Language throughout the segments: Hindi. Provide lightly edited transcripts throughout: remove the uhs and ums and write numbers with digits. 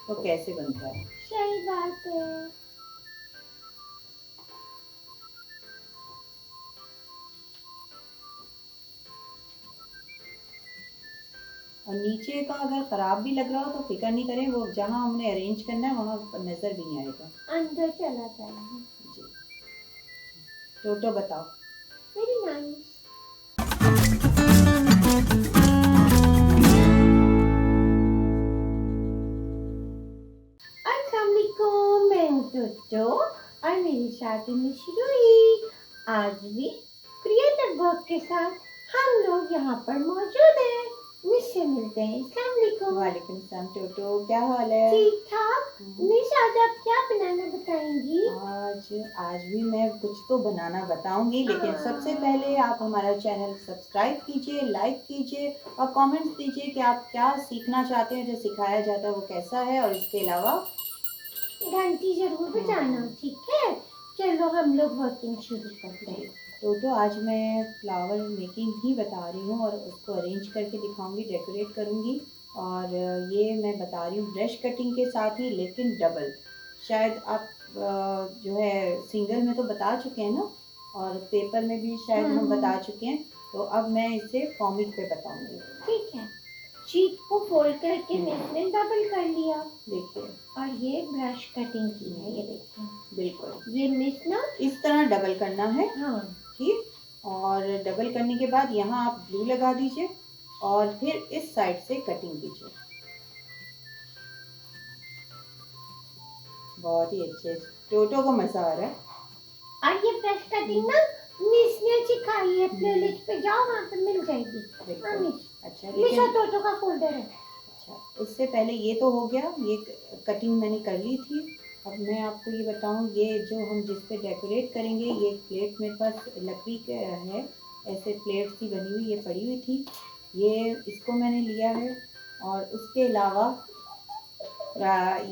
तो कैसे बनता है। सही बात है। और नीचे का अगर खराब भी लग रहा हो तो फिक्र नहीं करें, वो जहाँ हमने अरेंज करना है वहाँ नजर भी नहीं आएगा। अंदर चला जाएगा। जी। टोटो बताओ। Very nice. अस्सलाम वालेकुम, मैं हूँ टोटो और मेरी शादी में शुरू हुई। आज भी क्रिएटिव वर्क के साथ हम लोग यहाँ पर मौजूद हैं। मुझसे मिलते हैं। अस्सलाम वालेकुम। वालेकुम सलाम टोटो, क्या हाल है। ठीक ठाक। मिस आज आप क्या बनाना बताएंगी? आज आज भी मैं कुछ तो बनाना बताऊंगी, लेकिन सबसे पहले आप हमारा चैनल सब्सक्राइब कीजिए, लाइक कीजिए और कमेंट्स दीजिए कि आप क्या सीखना चाहते हैं, जो सिखाया जाता है वो कैसा है। और इसके अलावा घंटी जरूर बजाना, ठीक है। चलो हम लोग वर्किंग शुरू करते हैं। तो आज मैं फ्लावर मेकिंग ही बता रही हूँ और उसको अरेंज करके दिखाऊंगी, डेकोरेट करूंगी। और ये मैं बता रही हूँ ब्रश कटिंग के साथ ही, लेकिन डबल। शायद आप जो है सिंगल में तो बता चुके हैं ना, और पेपर में भी शायद हम बता चुके हैं। तो अब मैं इसे कॉमिक पे बताऊंगी। ठीक है। शीट को फोल्ड करके मैंने डबल कर लिया। देखिए, और ये ब्रश कटिंग की है, ये देखिए। बिल्कुल ये मिस ना इस तरह डबल करना है। हाँ। ठीक। और डबल करने के बाद यहाँ आप ग्लू लगा दीजिए और फिर इस साइड से कटिंग कीजिए। बहुत ही अच्छे, टोटो को मजा आ रहा है। और ये ब्रश कटिंग ना मिस ने सिखाई है, प्लेलिस्ट पे जाओ, वहाँ पे मिल जाएगी। हाँ मिस। अच्छा, मिस लेकिन और टोटो का फोल्डर है। अच्छा, उससे पहले ये तो हो गया, ये कटिंग मैंने कर ली थी। अब मैं आपको ये बताऊं, ये जो हम जिस पे डेकोरेट करेंगे, ये प्लेट मेरे पास लकड़ी का है, ऐसे प्लेट सी बनी हुई ये पड़ी हुई थी, ये इसको मैंने लिया है। और उसके अलावा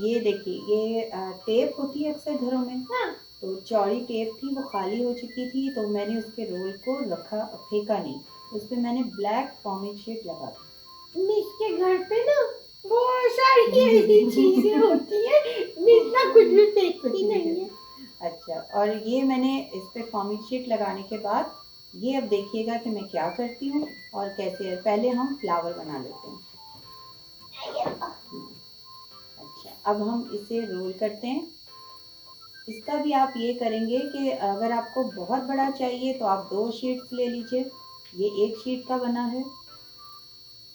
ये देखिए, ये टेप होती है अक्सर घरों में। हाँ। तो चौड़ी टेप थी, वो खाली हो चुकी थी, तो मैंने उसके रोल को रखा, फेंका नहीं, उस पर मैंने ब्लैक कॉमिक शीट लगा दी। मिस के घर पे ना बहुत सारी ऐसी चीजें होती है, मिस ना कुछ भी फेंकती नहीं है। अच्छा, और ये मैंने इस पे कॉमिक शीट लगाने के बाद, ये अब देखिएगा कि मैं क्या करती हूँ और कैसे है। पहले हम फ्लावर बना लेते हैं। अच्छा, अब हम इसे रोल करते हैं। इसका भी आप ये करेंगे कि अगर आपको बहुत बड़ा चाहिए तो आप 2 शीट्स ले लीजिए, ये 1 शीट का बना है।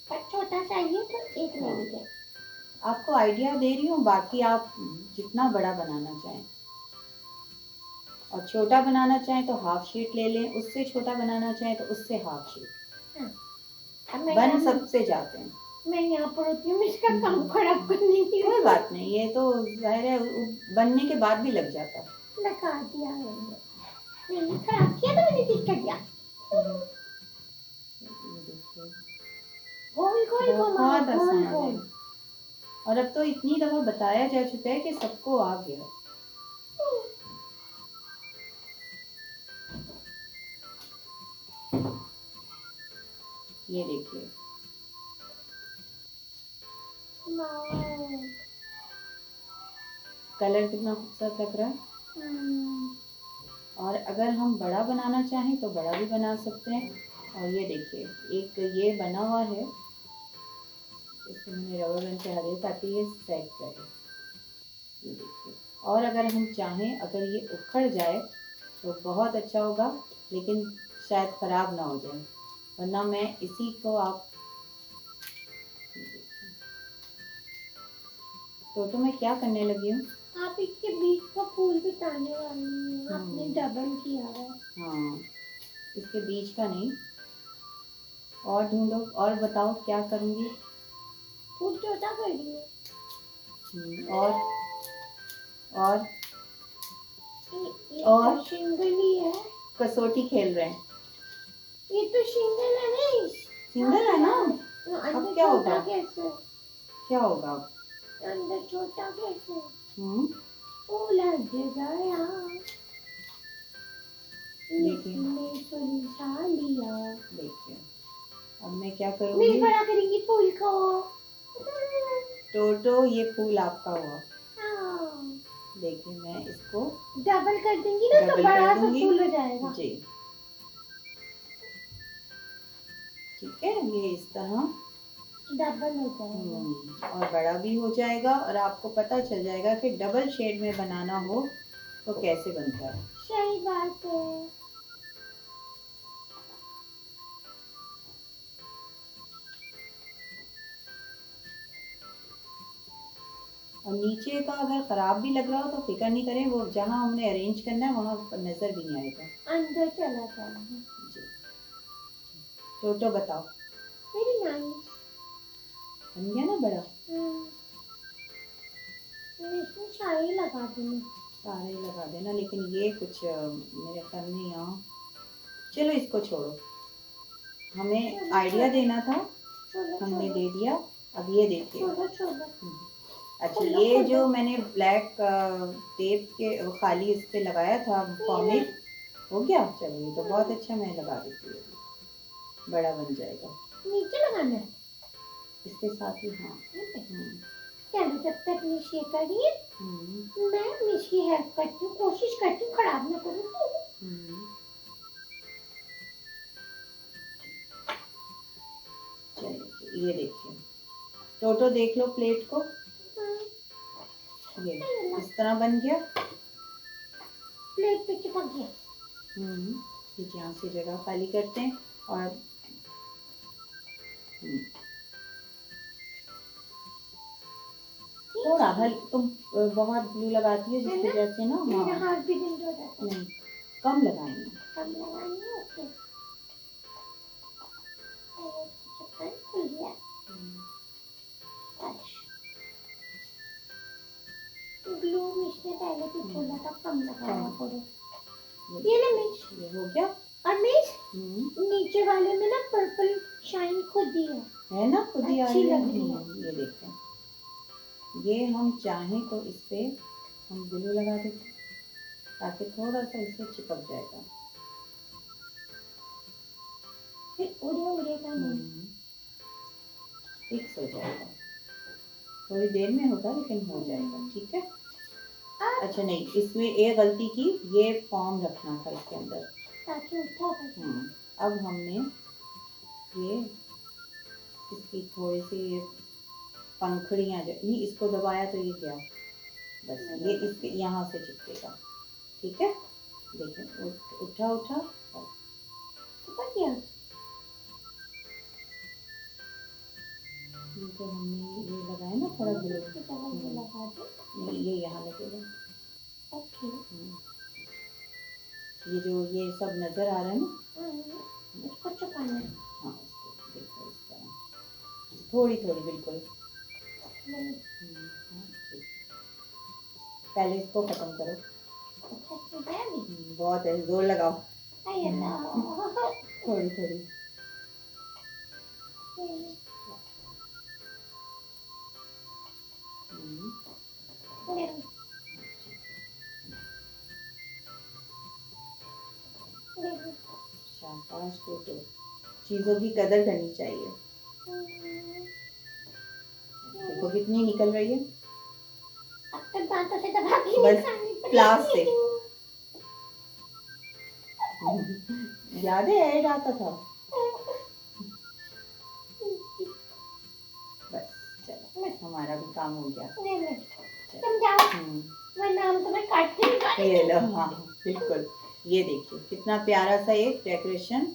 पर छोटा चाहिए तो एक ले लीजिए। आपको आइडिया दे रही हूँ, बाकी आप जितना बड़ा बनाना चाहें। और छोटा बनाना चाहें तो हाफ शीट ले लें, उससे छोटा बनाना चाहें तो उससे हाफ शीट। हाँ। बन सबसे जाते हैं। मैं यहाँ पर होती हूँ, इसका काम खराब करने की। कोई बात नहीं, ये तो जाहिर है बनने के बाद भी लग जाता। लगा दिया है। मैंने खराब किया तो मैंने ठीक कर दिया। गोल गोल घुमाओ, बहुत गोल आसान है। गोल। और अब तो इतनी दफा बताया जा चुका है कि सबको आ गया। ये देखिए, कलर कितना खूबसूरत लग रहा है। और अगर हम बड़ा बनाना चाहें तो बड़ा भी बना सकते हैं। और ये देखिए, एक ये बना हुआ है, इसको मैंने रबर बैंड पे हटाया ताकि ये सेट रहे। ये देखिए, और अगर हम चाहें, अगर ये उखड़ जाए तो बहुत अच्छा होगा, लेकिन शायद खराब ना हो जाए, वरना मैं इसी को आप तो मैं क्या करने लगी हूँ। आप इसके बीच का फूल बिताने वाली हैं, आपने डबल किया है। हाँ, इसके बीच का नहीं। और ढूंढो, और बताओ क्या करूँगी। फूल छोटा कर दिए। और और सिंगल ही है। कसौटी खेल रहे हैं। ये तो सिंगल है नहीं। सिंगल है ना। अंदर क्या छोटा होगा? कैसे? क्या होगा? अंदर छोटा कैसे? हम्म, लग गया। देखिए इसने सुलझा लिया। देखिए, अब मैं क्या मिल करूँगी। बड़ा करेंगी फूल को। टोटो ये फूल आपका हुआ। हाँ, देखिए मैं इसको डबल कर देंगी ना तो डबल बड़ा कर सा दूंगी फूल हो जाएगा। जी। ठीक है, ये इस तरह डबल हो जाएगा। और बड़ा भी हो जाएगा और आपको पता चल जाएगा कि डबल शेड में बनाना हो तो कैसे बनता है। सही बात है। और नीचे का अगर खराब भी लग रहा हो तो फिक्र नहीं करें, वो जहाँ हमने अरेंज करना है वहाँ नजर भी नहीं आएगा। अंदर चला जाएगा। जी, टोटो बताओ। Very nice. बन गया ना बड़ा? इसमें शाही लगा दूँ। सारे लगा देना, लेकिन ये कुछ मेरे ख्याल में यहाँ, चलो इसको छोड़ो, हमें आइडिया देना था, हमने दे दिया। अब ये देखिए। अच्छा, ये जो मैंने ब्लैक टेप के वो खाली इस पे लगाया था कॉमिक, हो गया। चलो ये तो बहुत अच्छा, मैं लगा देती हूँ, बड़ा बन जाएगा। नीचे लगाना है इसके साथ ही। हाँ। चलो जब तक मिश ये करिए मैं मिश की हेल्प करती हूँ, कोशिश करती हूँ खराब ना करूँ। चलिए ये देखिए, टोटो देख लो प्लेट को, ये इस तरह बन गया। प्लेट पे चिपक गया। यहाँ से जगह खाली करते हैं और थोड़ा तुम बहुत ग्लू लगाती है जिसकी वजह से ना मेरा हाथ भी दिन हो जाता है। नहीं, कम लगानी है। कम लगानी है। ओके, चक्कर खुल गया। ग्लू मिश ने पहले भी बोला था कम लगाया करो। ये ना मिश, ये हो गया। और मिश नीचे वाले में ना पर्पल शाइन खुद ही है ना, खुद ही अच्छी लग रही है। ये देखें, ये हम चाहें तो इस पे हम ग्लू लगा देते ताकि थोड़ा सा इससे चिपक जाएगा, फिर उड़ेगा नहीं, फिक्स हो जाएगा। थोड़ी देर में होगा लेकिन हो जाएगा। ठीक है। अच्छा नहीं, इसमें ये गलती की, ये फॉर्म रखना था इसके अंदर ताकि उठा सके। अब हमने ये इसकी थोड़ी सी पंखुड़ियाँ नहीं, इसको दबाया तो ये गया, बस ये इसके यहाँ से चिपकेगा। ठीक है, देखिए उठा उठा चिपक गया। तो हमने ये लगाया ना थोड़ा ग्लू, नहीं ये यहाँ लगेगा। ओके, ये जो ये सब नजर आ रहा है ना, इसको चुकाना है। हाँ, इसको देखो इस तरह थोड़ी थोड़ी बिल्कुल। पहले इसको खत्म करो। बहुत है, जोर लगाओ। थोड़ी थोड़ी शाबाश टोटो, चीजों की कदर करनी चाहिए। देखो कितनी निकल रही है। अब तक दांतों से दबा के बस क्लास से याद है ऐड आता था। बस चलो, हमारा भी काम हो गया। तुम जाओ, वरना हम तुम्हें काटते हैं। ये लो, हाँ बिल्कुल। ये देखिए कितना प्यारा सा एक डेकोरेशन।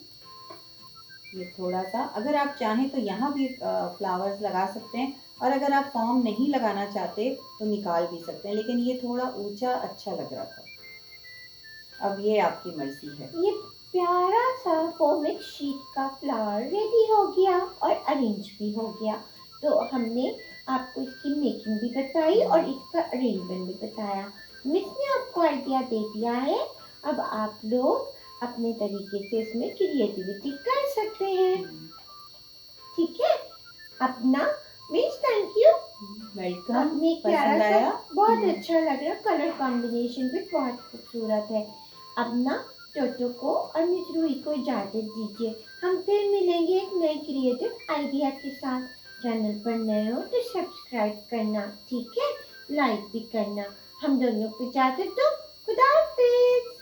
ये थोड़ा सा अगर आप चाहें तो यहाँ भी फ्लावर्स लगा सकते हैं, और अगर आप फॉर्म नहीं लगाना चाहते तो निकाल भी सकते हैं, लेकिन ये थोड़ा ऊंचा अच्छा लग रहा था। अब ये आपकी मर्जी है। ये प्यारा सा कॉमिक शीट का फ्लावर रेडी हो गया और अरेंज भी हो गया। तो हमने आपको इसकी मेकिंग भी बताई और इसका अरेंजमेंट भी बताया। मिस ने आपको आइडिया दे दिया है, अब आप लोग अपने तरीके से इसमें क्रिएटिविटी कर सकते हैं। ठीक है, अपना मिस थैंक यू, वेलकम। आपने पसंद आया? बहुत अच्छा लग रहा, कलर कॉम्बिनेशन भी बहुत खूबसूरत है। अब ना टोटो को और मिस रूही को इजाजत दीजिए, हम फिर मिलेंगे एक नए क्रिएटिव आइडिया के साथ। चैनल पर नए हो तो सब्सक्राइब करना, ठीक है? लाइक भी करना। हम दोनों को इजाजत दो। खुदा हाफिज।